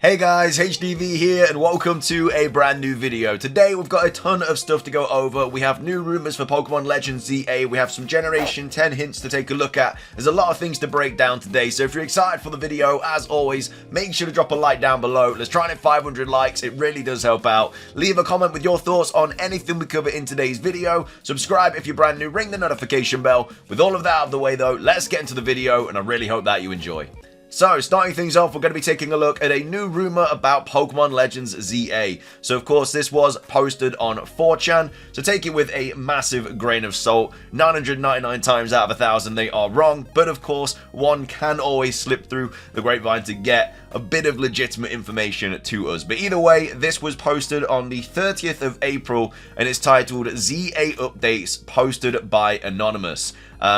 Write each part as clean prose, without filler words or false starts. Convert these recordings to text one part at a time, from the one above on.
Hey guys, HDvee here and welcome to a brand new video. Today we've got a ton of stuff to go over. We have new rumors for Pokémon Legends Za, we have some Generation 10 hints to take a look at. There's a lot of things to break down today, so if you're excited for the video, as always, make sure to drop a like down below. Let's try and hit 500 likes, it really does help out. Leave a comment with your thoughts on anything we cover in today's video. Subscribe if you're brand new, ring the notification bell. With all of that out of the way though, let's get into the video and I really hope that you enjoy. So, starting things off, we're going to be taking a look at a new rumor about Pokémon Legends Za. So, of course, this was posted on 4chan, so take it with a massive grain of salt. 999 times out of 1,000 they are wrong, but of course, one can always slip through the grapevine to get a bit of legitimate information to us. But either way, this was posted on the 30th of April, and it's titled ZA Updates, posted by Anonymous.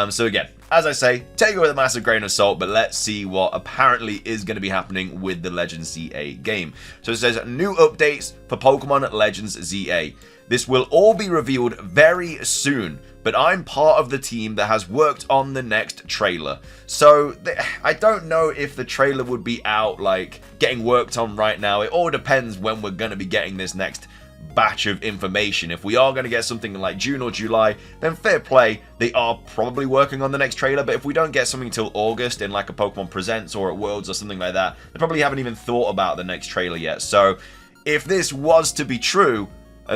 So again, as I say, take it with a massive grain of salt, but let's see what apparently is going to be happening with the Legends Za game. So it says, new updates for Pokemon Legends Za. This will all be revealed very soon, but I'm part of the team that has worked on the next trailer. So I don't know if the trailer would be out, like, getting worked on right now. It all depends when we're going to be getting this next batch of information. If we are going to get something in like June or July, then fair play, they are probably working on the next trailer. But if we don't get something until August in like a Pokemon Presents or at Worlds or something like that, they probably haven't even thought about the next trailer yet. So if this was to be true,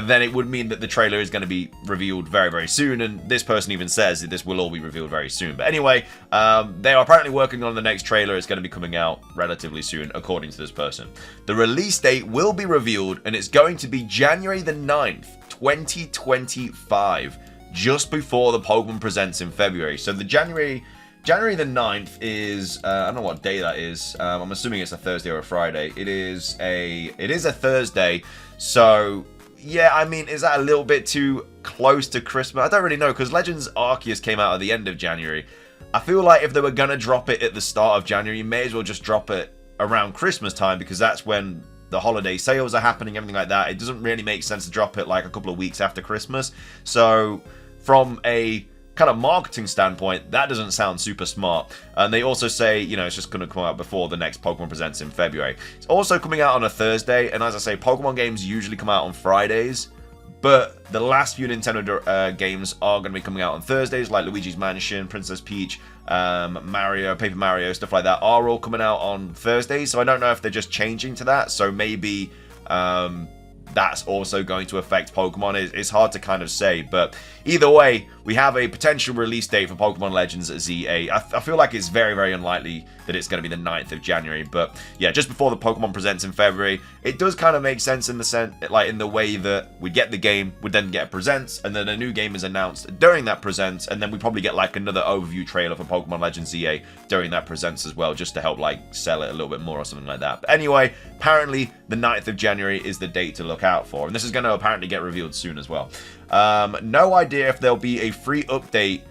then it would mean that the trailer is going to be revealed very, very soon, and this person even says that this will all be revealed very soon. But anyway, they are apparently working on the next trailer. It's going to be coming out relatively soon, according to this person. The release date will be revealed, and it's going to be January the 9th, 2025, just before the Pokemon Presents in February. So the January the 9th is, I don't know what day that is. I'm assuming it's a Thursday or a Friday. It is a Thursday, so yeah, I mean, is that a little bit too close to Christmas? I don't really know, because Legends Arceus came out at the end of January. I feel like if they were going to drop it at the start of January, you may as well just drop it around Christmas time, because that's when the holiday sales are happening, everything like that. It doesn't really make sense to drop it like a couple of weeks after Christmas. So, from a kind of marketing standpoint, that doesn't sound super smart. And they also say, you know, it's just going to come out before the next Pokemon Presents in February. It's also coming out on a Thursday, and as I say, Pokemon games usually come out on Fridays, but the last few Nintendo games are going to be coming out on Thursdays, like Luigi's Mansion, Princess Peach, Mario, Paper Mario, stuff like that, are all coming out on Thursdays. So I don't know if they're just changing to that, so maybe that's also going to affect Pokemon. It's hard to kind of say, but either way, we have a potential release date for Pokemon Legends Za. I feel like it's very, very unlikely that it's going to be the 9th of January, but yeah, just before the Pokemon Presents in February. It does kind of make sense in the way that we get the game, we then get a Presents, and then a new game is announced during that Presents, and then we probably get like another overview trailer for Pokemon Legends Za during that Presents as well, just to help like sell it a little bit more or something like that. But anyway, apparently the 9th of January is the date to look out for, and this is going to apparently get revealed soon as well. No idea if there'll be a free update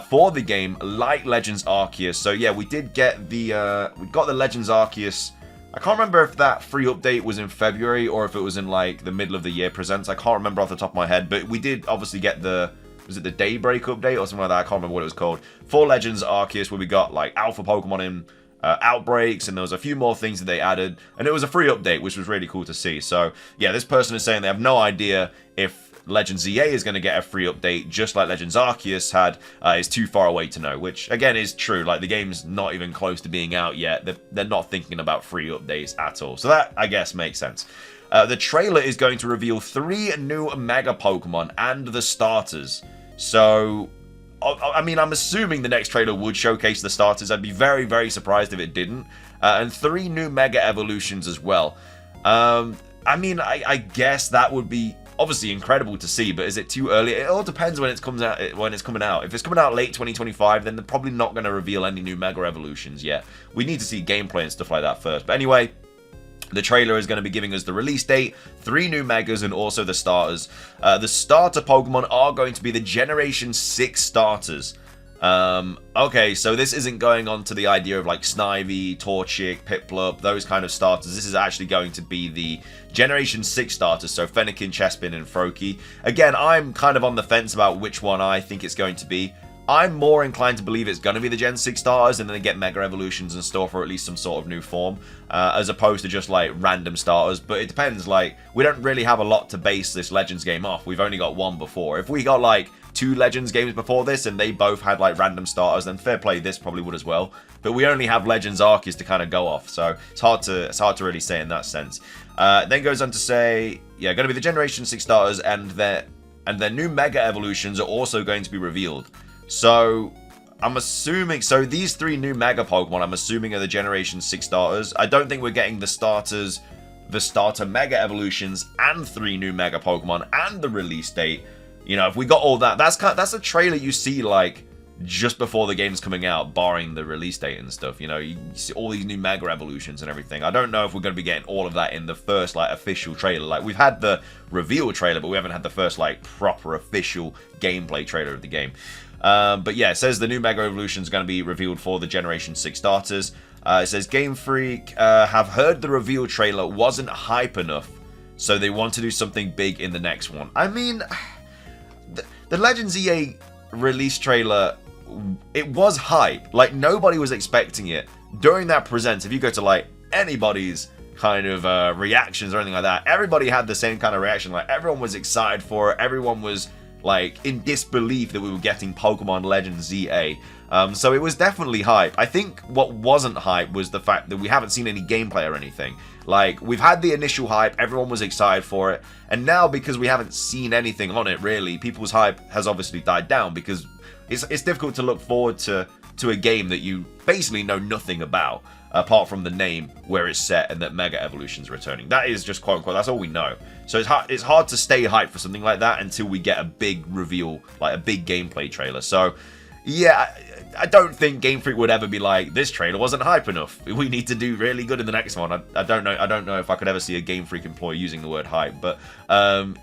for the game like Legends Arceus. So yeah, we did get the we got the Legends Arceus. I can't remember if that free update was in February or if it was in like the middle of the year Presents. I can't remember off the top of my head, but we did obviously get the, was it the Daybreak update or something like that? I can't remember what it was called, for Legends Arceus, where we got like alpha Pokemon in outbreaks, and there was a few more things that they added, and it was a free update, which was really cool to see. So yeah, this person is saying they have no idea if Legends Za is going to get a free update, just like Legends Arceus had. Is too far away to know, which again is true. Like, the game's not even close to being out yet. They're not thinking about free updates at all, so that I guess makes sense. The trailer is going to reveal 3 new Mega Pokemon and the starters. So I mean, I'm assuming the next trailer would showcase the starters. I'd be very, very surprised if it didn't. And 3 new Mega Evolutions as well. I mean, I guess that would be obviously incredible to see, but is it too early? It all depends when it's coming out. If it's coming out late 2025, then they're probably not going to reveal any new Mega Evolutions yet. We need to see gameplay and stuff like that first. But anyway, the trailer is going to be giving us the release date, 3 new Megas, and also the starters. The starter Pokemon are going to be the Generation 6 starters. Okay, so this isn't going on to the idea of like Snivy, Torchic, Piplup, those kind of starters. This is actually going to be the Generation 6 starters, so Fennekin, Chespin, and Froakie. Again, I'm kind of on the fence about which one I think it's going to be. I'm more inclined to believe it's going to be the Gen 6 starters and then they get Mega Evolutions in store for at least some sort of new form, as opposed to just like random starters. But it depends, like, we don't really have a lot to base this Legends game off. We've only got one before. If we got like 2 Legends games before this and they both had like random starters, then fair play, this probably would as well. But we only have Legends Arceus to kind of go off, so it's hard to really say in that sense. Then goes on to say, yeah, going to be the Generation 6 starters, and their new Mega Evolutions are also going to be revealed. So I'm assuming, so these 3 new Mega Pokemon, I'm assuming, are the Generation 6 starters. I don't think we're getting the starters, the starter Mega Evolutions, and 3 new Mega Pokemon, and the release date. You know, if we got all that, that's a trailer you see like just before the game's coming out, barring the release date and stuff. You know, you see all these new Mega Evolutions and everything. I don't know if we're going to be getting all of that in the first like official trailer. Like, we've had the reveal trailer, but we haven't had the first like proper official gameplay trailer of the game. But yeah, it says the new Mega Evolution is going to be revealed for the Generation 6 starters. It says Game Freak have heard the reveal trailer wasn't hype enough, so they want to do something big in the next one. I mean, the Legends EA release trailer, it was hype. Like, nobody was expecting it. During that present, if you go to like anybody's kind of reactions or anything like that, everybody had the same kind of reaction. Like, everyone was excited for it. Everyone was like in disbelief that we were getting Pokemon Legends Za. So it was definitely hype. I think what wasn't hype was the fact that we haven't seen any gameplay or anything. Like, we've had the initial hype, everyone was excited for it, and now because we haven't seen anything on it really, people's hype has obviously died down, because it's difficult to look forward to a game that you basically know nothing about, apart from the name, where it's set, and that Mega Evolution's returning. That is just quote unquote, that's all we know. So it's hard to stay hyped for something like that until we get a big reveal, like a big gameplay trailer. So yeah, I don't think Game Freak would ever be like, this trailer wasn't hype enough, we need to do really good in the next one. I don't know if I could ever see a Game Freak employee using the word hype, but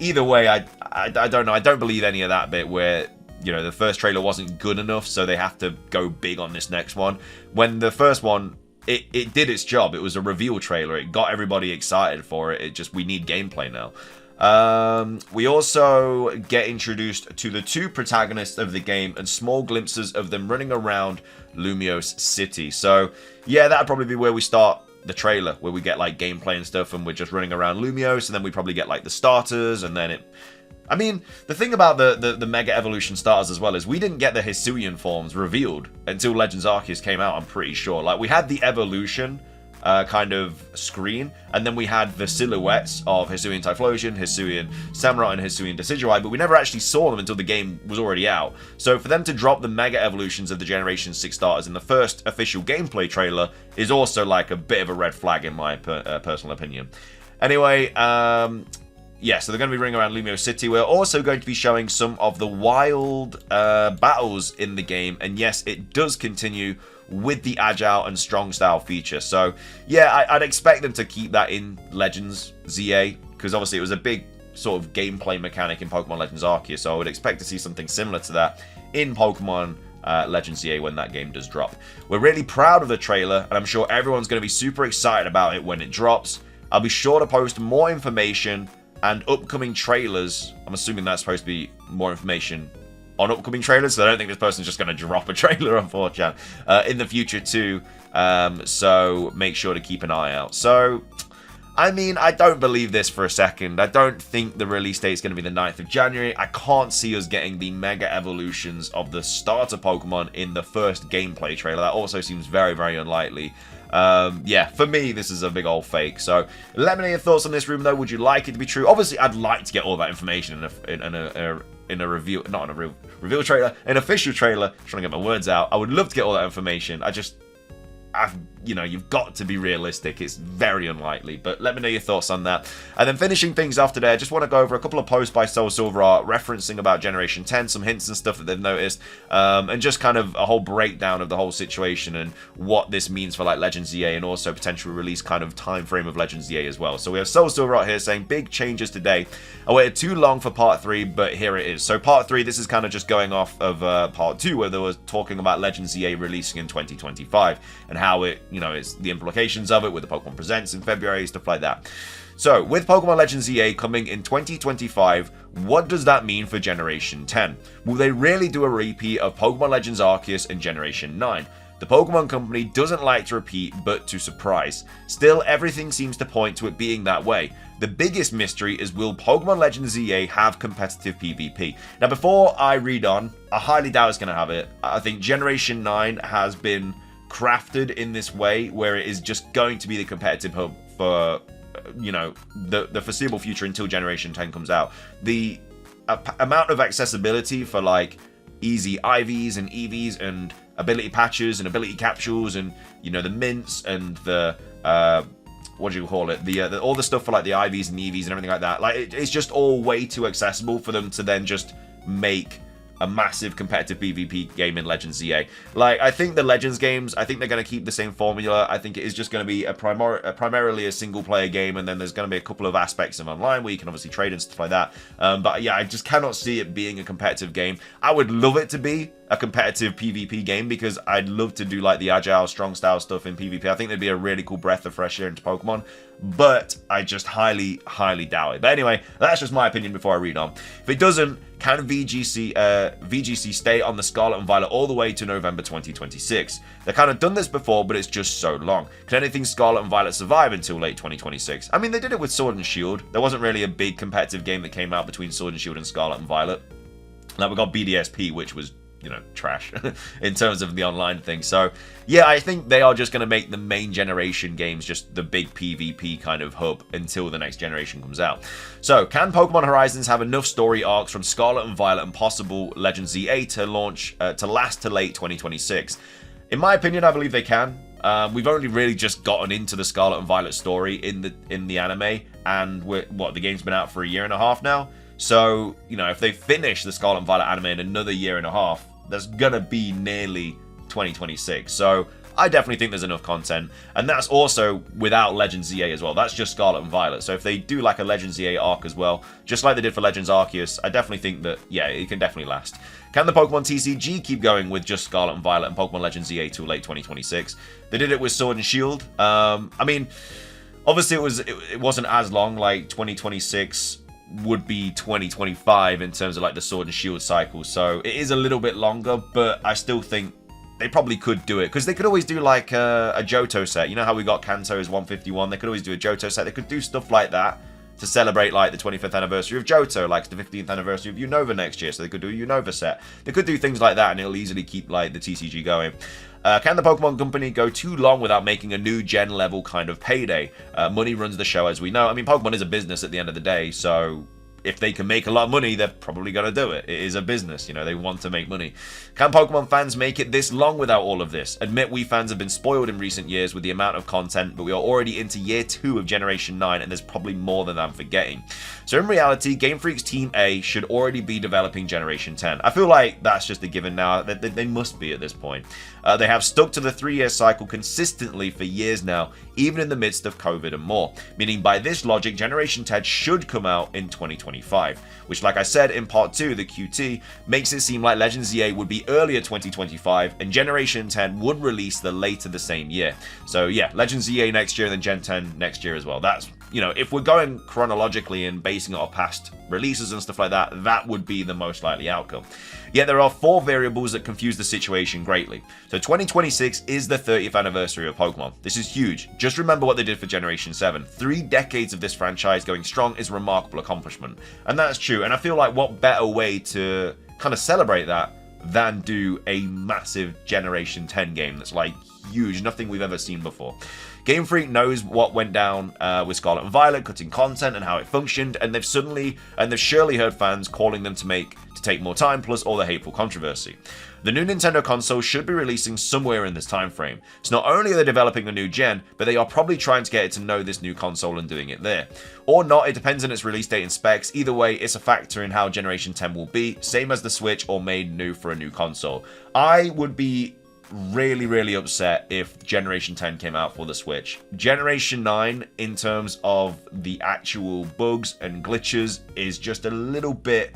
either way, I don't know. I don't believe any of that bit where, you know, the first trailer wasn't good enough, so they have to go big on this next one. When the first one, it did its job. It was a reveal trailer. It got everybody excited for it. It just, we need gameplay now. We also get introduced to the 2 protagonists of the game and small glimpses of them running around Lumiose City. So yeah, that'd probably be where we start the trailer, where we get like gameplay and stuff, and we're just running around Lumiose, and then we probably get like the starters, and then I mean, the thing about the Mega Evolution starters as well is we didn't get the Hisuian forms revealed until Legends Arceus came out, I'm pretty sure. Like, we had the evolution kind of screen, and then we had the silhouettes of Hisuian Typhlosion, Hisuian Samurott, and Hisuian Decidueye, but we never actually saw them until the game was already out. So for them to drop the Mega Evolutions of the Generation 6 starters in the first official gameplay trailer is also like a bit of a red flag in my personal opinion. Anyway, yeah, so they're going to be running around Lumiose City. We're also going to be showing some of the wild battles in the game. And yes, it does continue with the agile and strong style feature. So yeah, I'd expect them to keep that in Legends Za, because obviously it was a big sort of gameplay mechanic in Pokemon Legends Arceus. So I would expect to see something similar to that in Pokemon Legends Za when that game does drop. We're really proud of the trailer, and I'm sure everyone's going to be super excited about it when it drops. I'll be sure to post more information and upcoming trailers. I'm assuming that's supposed to be more information on upcoming trailers, so I don't think this person's just going to drop a trailer on 4chan in the future too. So make sure to keep an eye out. So, I mean, I don't believe this for a second. I don't think the release date is going to be the 9th of January. I can't see us getting the Mega Evolutions of the starter Pokemon in the first gameplay trailer. That also seems very, very unlikely. Yeah, for me, this is a big old fake. So let me know your thoughts on this rumor, though. Would you like it to be true? Obviously, I'd like to get all that information in a review, not in a reveal trailer, an official trailer. I'm trying to get my words out. I would love to get all that information. You know, you've got to be realistic. It's very unlikely, but let me know your thoughts on that. And then finishing things off today, I just want to go over a couple of posts by Soul Silver Art referencing about Generation 10, some hints and stuff that they've noticed, and just kind of a whole breakdown of the whole situation and what this means for like Legends Za, and also potential release kind of time frame of Legends Za as well. So we have Soul Silver Art here saying big changes today. I waited too long for part 3, but here it is. So part 3, this is kind of just going off of part 2, where they were talking about Legends Za releasing in 2025 and how it you know, it's the implications of it with the Pokemon Presents in February, stuff like that. So, with Pokemon Legends Za coming in 2025, what does that mean for Generation 10? Will they really do a repeat of Pokemon Legends Arceus and Generation 9? The Pokemon Company doesn't like to repeat, but to surprise. Still, everything seems to point to it being that way. The biggest mystery is, will Pokemon Legends Za have competitive PvP? Now, before I read on, I highly doubt it's going to have it. I think Generation 9 has been crafted in this way, where it is just going to be the competitive hub for, you know, the foreseeable future until Generation 10 comes out. The amount of accessibility for, like, easy IVs and EVs and ability patches and ability capsules and, you know, the mints and the what do you call it, the all the stuff for like the IVs and EVs and everything like that, like it's just all way too accessible for them to then just make a massive competitive PvP game in Legends ZA. Like, I think the Legends games, I think they're going to keep the same formula. I think it is just going to be primarily a single-player game, and then there's going to be a couple of aspects of online where you can obviously trade and stuff like that. But yeah, I just cannot see it being a competitive game. I would love it to be a competitive PvP game, because I'd love to do like the agile, strong style stuff in PvP. I think there'd be a really cool breath of fresh air into Pokemon, but I just highly doubt it. But anyway, that's just my opinion before I read on. If it doesn't, can VGC stay on the Scarlet and Violet all the way to November 2026? They've kind of done this before, but it's just so long. Can anything Scarlet and Violet survive until late 2026? I mean, they did it with Sword and Shield. There wasn't really a big competitive game that came out between Sword and Shield and Scarlet and Violet. Now we got BDSP, which was, you know, trash in terms of the online thing. So yeah, I think they are just going to make the main generation games just the big PvP kind of hub until the next generation comes out. So can Pokemon Horizons have enough story arcs from Scarlet and Violet and possible Legends ZA to launch to last to late 2026? In my opinion, I believe they can. We've only really just gotten into the Scarlet and Violet story in the anime, and the game's been out for a year and a half now. So, you know, if they finish the Scarlet and Violet anime in another year and a half, that's gonna be nearly 2026. So I definitely think there's enough content, and that's also without Legends ZA as well. That's just Scarlet and Violet. So if they do like a Legends ZA arc as well, just like they did for Legends Arceus, I definitely think that, yeah, it can definitely last. Can the Pokemon TCG keep going with just Scarlet and Violet and Pokemon Legends ZA till late 2026? They did it with Sword and Shield. I mean, obviously it wasn't as long. Like 2026 would be 2025 in terms of like the Sword and Shield cycle, so it is a little bit longer, but I still think they probably could do it, because they could always do like a Johto set. You know how we got Kanto's 151? They could always do a Johto set. They could do stuff like that to celebrate like the 25th anniversary of Johto, like the 15th anniversary of Unova next year, so they could do a Unova set. They could do things like that, and it'll easily keep like the TCG going. Can the Pokemon Company go too long without making a new gen level kind of payday? Money runs the show, as we know. I mean, Pokemon is a business at the end of the day, so if they can make a lot of money, they're probably going to do it. It is a business, you know, they want to make money. Can Pokemon fans make it this long without all of this? Admit we fans have been spoiled in recent years with the amount of content, but we are already into year 2 of Generation 9, and there's probably more than I'm forgetting. So in reality, Game Freak's Team A should already be developing Generation 10. I feel like that's just a given now. They must be at this point. They have stuck to the 3-year cycle consistently for years now, even in the midst of COVID and more. Meaning by this logic, Generation 10 should come out in 2025. Which, like I said in part 2, the QT, makes it seem like Legends ZA would be earlier 2025, and Generation 10 would release the later the same year. So yeah, Legends ZA next year, and then Gen 10 next year as well. That's, you know, if we're going chronologically and basing it off past releases and stuff like that, that would be the most likely outcome. Yet there are 4 variables that confuse the situation greatly. So 2026 is the 30th anniversary of Pokemon. This is huge. Just remember what they did for Generation 7. 3 decades of this franchise going strong is a remarkable accomplishment. And that's true. And I feel like what better way to kind of celebrate that than do a massive Generation 10 game that's like huge, nothing we've ever seen before. Game Freak knows what went down with Scarlet and Violet, cutting content and how it functioned, and they've surely heard fans calling them to take more time, plus all the hateful controversy. The new Nintendo console should be releasing somewhere in this time frame. So not only are they developing a new gen, but they are probably trying to get it to know this new console and doing it there. Or not, it depends on its release date and specs. Either way, it's a factor in how Generation 10 will be, same as the Switch, or made new for a new console. I would be really upset if Generation 10 came out for the Switch. Generation 9, in terms of the actual bugs and glitches, is just a little bit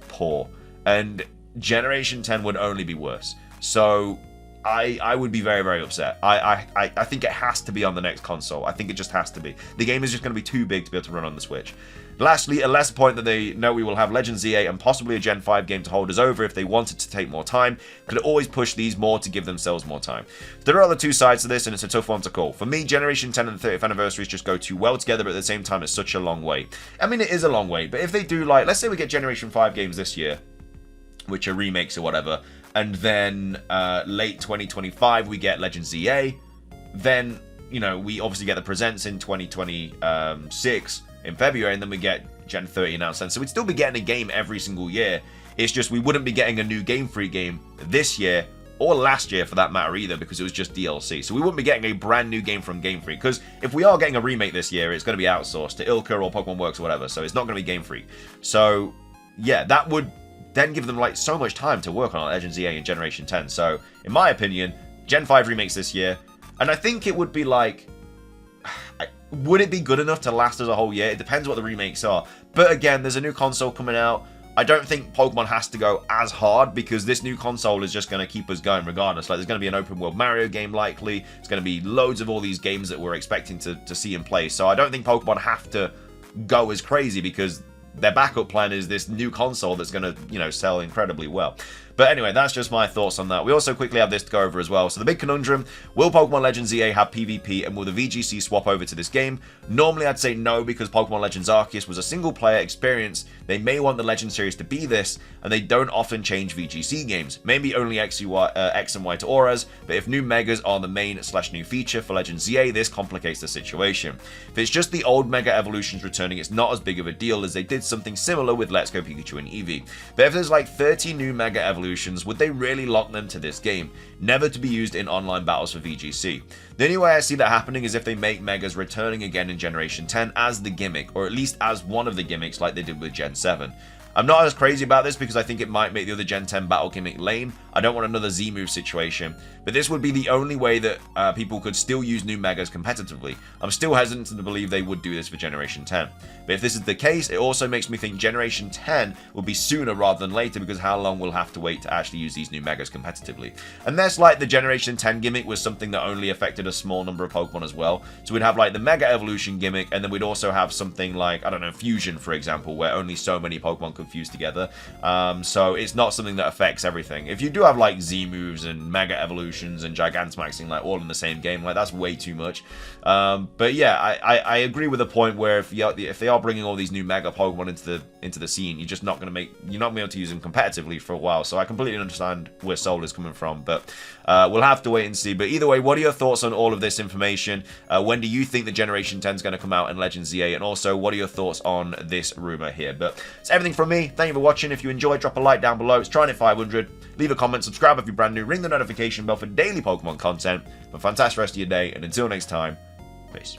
poor, and Generation 10 would only be worse. So I would be very, very upset. I think it has to be on the next console. I think it just has to be. The game is just going to be too big to be able to run on the Switch. Lastly, a lesser point that they know we will have Legends Za and possibly a Gen 5 game to hold us over if they wanted to take more time. Could always push these more to give themselves more time. There are other two sides to this, and it's a tough one to call. For me, Generation 10 and the 30th anniversaries just go too well together, but at the same time, it's such a long way. I mean, it is a long way, but if they do, like, let's say we get Generation 5 games this year, which are remakes or whatever, and then late 2025 we get Legends Za, then, you know, we obviously get the presents in 2026 in February, and then we get Gen 30 announced then. So we'd still be getting a game every single year. It's just we wouldn't be getting a new Game Freak game this year, or last year for that matter either, because it was just DLC. So we wouldn't be getting a brand new game from Game Freak, because if we are getting a remake this year, it's going to be outsourced to Ilka or Pokemon Works or whatever, so it's not going to be Game Freak. So yeah, that would then give them like so much time to work on Legends Za in Generation 10. So in my opinion, Gen 5 remakes this year, and I think it would be like, would it be good enough to last us a whole year? It depends what the remakes are. But again, there's a new console coming out. I don't think Pokemon has to go as hard, because this new console is just going to keep us going regardless. Like, there's going to be an open world Mario game likely. There's going to be loads of all these games that we're expecting to see in place. So I don't think Pokemon have to go as crazy, because their backup plan is this new console that's going to, you know, sell incredibly well. But anyway, that's just my thoughts on that. We also quickly have this to go over as well. So the big conundrum, will Pokemon Legends Za have PvP, and will the VGC swap over to this game? Normally I'd say no, because Pokemon Legends Arceus was a single player experience. They may want the Legend series to be this, and they don't often change VGC games. Maybe only X and Y to auras, but if new Megas are the main / new feature for Legends Za, this complicates the situation. If it's just the old Mega Evolutions returning, it's not as big of a deal, as they did something similar with Let's Go Pikachu and Eevee. But if there's like 30 new Mega Evolutions, would they really lock them to this game, never to be used in online battles for VGC? The only way I see that happening is if they make Megas returning again in Generation 10 as the gimmick, or at least as one of the gimmicks like they did with Gen 7. I'm not as crazy about this, because I think it might make the other Gen 10 battle gimmick lame. I don't want another Z-move situation, but this would be the only way that people could still use new Megas competitively. I'm still hesitant to believe they would do this for Generation 10. But if this is the case, it also makes me think Generation 10 will be sooner rather than later, because how long we'll have to wait to actually use these new Megas competitively. Unless like the Generation 10 gimmick was something that only affected a small number of Pokemon as well. So we'd have like the Mega Evolution gimmick, and then we'd also have something like, I don't know, Fusion for example, where only so many Pokemon could fuse together. So it's not something that affects everything. If you do have like Z moves and Mega Evolutions and Gigantamaxing like all in the same game, like that's way too much. But yeah, I agree with the point where if they are bringing all these new Mega Pokemon into the scene, you're just not going to you're not going to be able to use them competitively for a while. So I completely understand where Soul is coming from, but we'll have to wait and see. But either way, what are your thoughts on all of this information? When do you think the Generation 10 is going to come out in Legends Za? And also, what are your thoughts on this rumor here? But it's everything from me. Thank you for watching. If you enjoyed, drop a like down below. It's trying to hit 500. Leave a comment, subscribe if you're brand new, ring the notification bell for daily Pokemon content. Have a fantastic rest of your day, and until next time, peace.